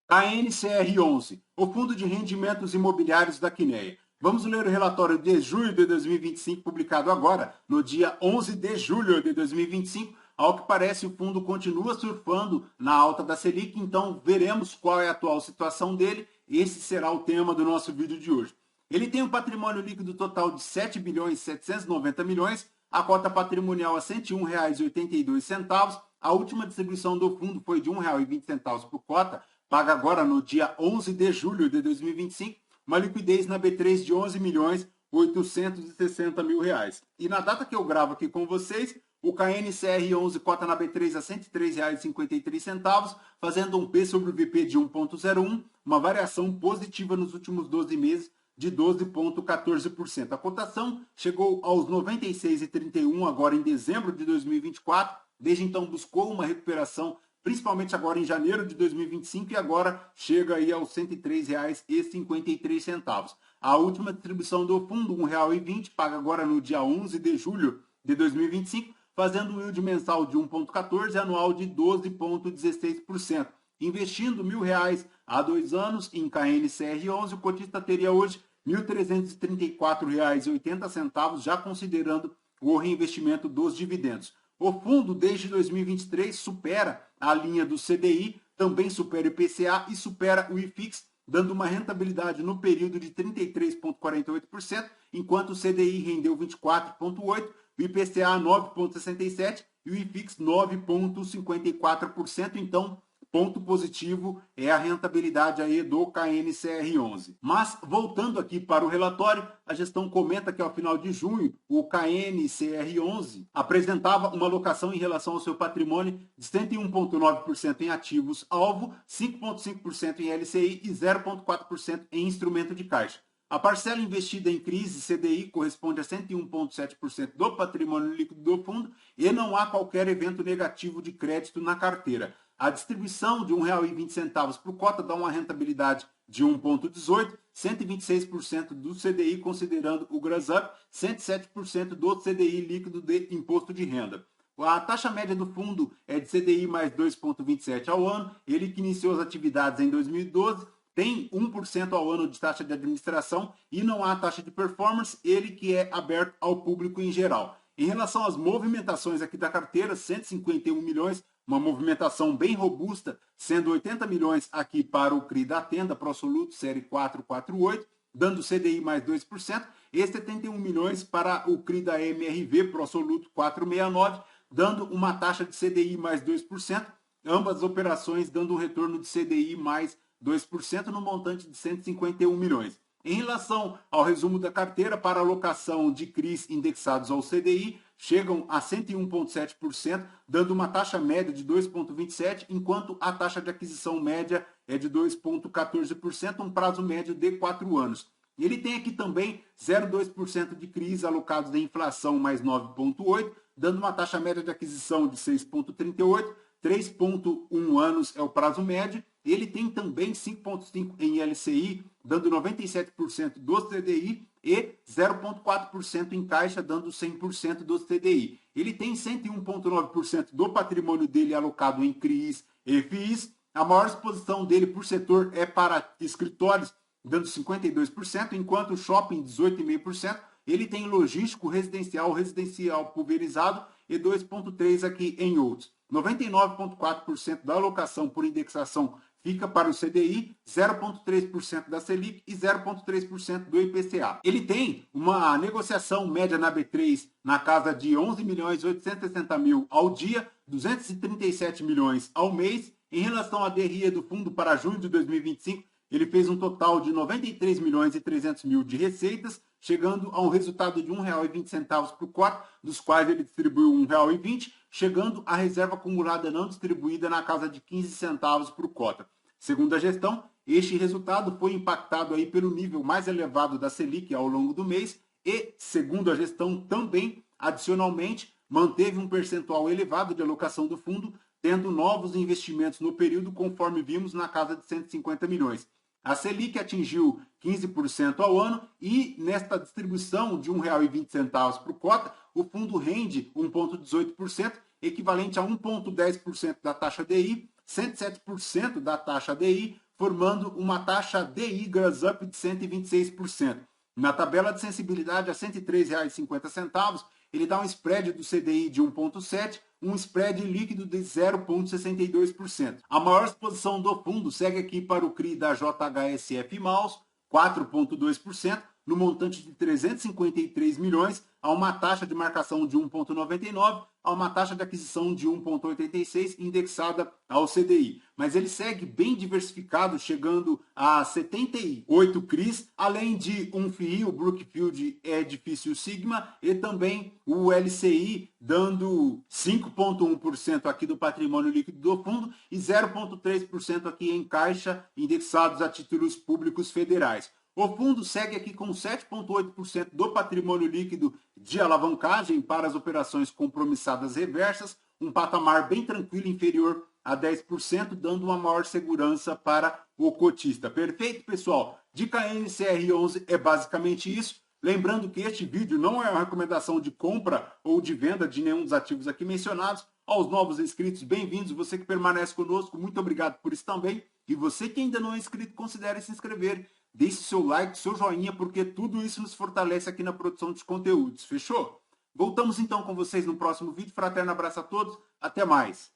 KNCR11, o Fundo de Rendimentos Imobiliários da Quineia. Vamos ler o relatório de julho de 2025, publicado agora, no dia 11 de julho de 2025. Ao que parece, o fundo continua surfando na alta da Selic, então veremos qual é a atual situação dele. Esse será o tema do nosso vídeo de hoje. Ele tem um patrimônio líquido total de 7 bilhões 790 milhões, a cota patrimonial a R$ 101,82. A última distribuição do fundo foi de R$ 1,20 por cota, paga agora no dia 11 de julho de 2025, uma liquidez na B3 de 11 milhões 860 mil reais. E na data que eu gravo aqui com vocês, o KNCR11 cota na B3 a R$ 103,53, fazendo um P sobre o VP de 1,01, uma variação positiva nos últimos 12 meses de 12,14%. A cotação chegou aos 96,31 agora em dezembro de 2024, desde então buscou uma recuperação, principalmente agora em janeiro de 2025, e agora chega aí aos R$ 103,53. A última distribuição do fundo, R$ 1,20, paga agora no dia 11 de julho de 2025, fazendo um yield mensal de 1,14 e anual de 12,16%. Investindo R$ 1.000 há 2 anos em KNCR11, o cotista teria hoje R$ 1.334,80, já considerando o reinvestimento dos dividendos. O fundo, desde 2023, supera a linha do CDI, também supera o IPCA e supera o IFIX, dando uma rentabilidade no período de 33,48%, enquanto o CDI rendeu 24,8%, o IPCA 9,67% e o IFIX 9,54%. Então, ponto positivo é a rentabilidade aí do KNCR11. Mas, voltando aqui para o relatório, a gestão comenta que ao final de junho, o KNCR11 apresentava uma alocação em relação ao seu patrimônio de 101,9% em ativos-alvo, 5,5% em LCI e 0,4% em instrumento de caixa. A parcela investida em crise CDI corresponde a 101,7% do patrimônio líquido do fundo e não há qualquer evento negativo de crédito na carteira. A distribuição de R$ 1,20 por cota dá uma rentabilidade de 1,18%, 126% do CDI considerando o gross up, 107% do CDI líquido de imposto de renda. A taxa média do fundo é de CDI mais 2,27% ao ano, ele que iniciou as atividades em 2012, tem 1% ao ano de taxa de administração e não há taxa de performance, ele que é aberto ao público em geral. Em relação às movimentações aqui da carteira, 151 milhões, uma movimentação bem robusta, sendo 80 milhões aqui para o CRI da Tenda, ProSoluto, série 448, dando CDI mais 2%, e 71 milhões para o CRI da MRV, ProSoluto 469, dando uma taxa de CDI mais 2%, ambas operações dando um retorno de CDI mais 2% no montante de 151 milhões. Em relação ao resumo da carteira, para alocação de CRIs indexados ao CDI, chegam a 101,7%, dando uma taxa média de 2,27%, enquanto a taxa de aquisição média é de 2,14%, um prazo médio de 4 anos. Ele tem aqui também 0,2% de CRIs alocados em inflação mais 9,8%, dando uma taxa média de aquisição de 6,38%, 3,1 anos é o prazo médio. Ele tem também 5,5% em LCI, dando 97% do CDI, e 0,4% em caixa, dando 100% do CDI. Ele tem 101,9% do patrimônio dele alocado em CRIs e FIIs. A maior exposição dele por setor é para escritórios, dando 52%, enquanto o shopping 18,5%. Ele tem logístico, residencial pulverizado e 2,3% aqui em outros. 99,4% da alocação por indexação fica para o CDI, 0,3% da Selic e 0,3% do IPCA. Ele tem uma negociação média na B3 na casa de 11 milhões 860 mil ao dia, 237 milhões ao mês. Em relação à DRE do fundo para junho de 2025, ele fez um total de 93 milhões e 300 mil de receitas, chegando a um resultado de R$ 1,20 por cota, dos quais ele distribuiu R$ 1,20, chegando à reserva acumulada não distribuída na casa de 15 centavos por cota. Segundo a gestão, este resultado foi impactado aí pelo nível mais elevado da Selic ao longo do mês e, segundo a gestão, também, adicionalmente, manteve um percentual elevado de alocação do fundo, tendo novos investimentos no período, conforme vimos, na casa de 150 milhões. A Selic atingiu 15% ao ano e, nesta distribuição de R$ 1,20 por cota, o fundo rende 1,18%, equivalente a 1,10% da taxa DI, 107% da taxa DI, formando uma taxa DI Gross Up de 126%. Na tabela de sensibilidade a R$ 103,50, ele dá um spread do CDI de 1,7%, um spread líquido de 0,62%. A maior exposição do fundo segue aqui para o CRI da JHSF Maus, 4,2%, no montante de 353 milhões, a uma taxa de marcação de 1,99, a uma taxa de aquisição de 1,86, indexada ao CDI. Mas ele segue bem diversificado, chegando a 78 CRIs, além de um FII, o Brookfield Edifício Sigma, e também o LCI, dando 5,1% aqui do patrimônio líquido do fundo e 0,3% aqui em caixa, indexados a títulos públicos federais. O fundo segue aqui com 7,8% do patrimônio líquido de alavancagem para as operações compromissadas reversas, um patamar bem tranquilo, inferior a 10%, dando uma maior segurança para o cotista. Perfeito, pessoal? Dica NCR11 é basicamente isso. Lembrando que este vídeo não é uma recomendação de compra ou de venda de nenhum dos ativos aqui mencionados. Aos novos inscritos, bem-vindos. Você que permanece conosco, muito obrigado por isso também. E você que ainda não é inscrito, considere se inscrever. Deixe seu like, seu joinha, porque tudo isso nos fortalece aqui na produção de conteúdos. Fechou? Voltamos então com vocês no próximo vídeo. Fraterno abraço a todos. Até mais.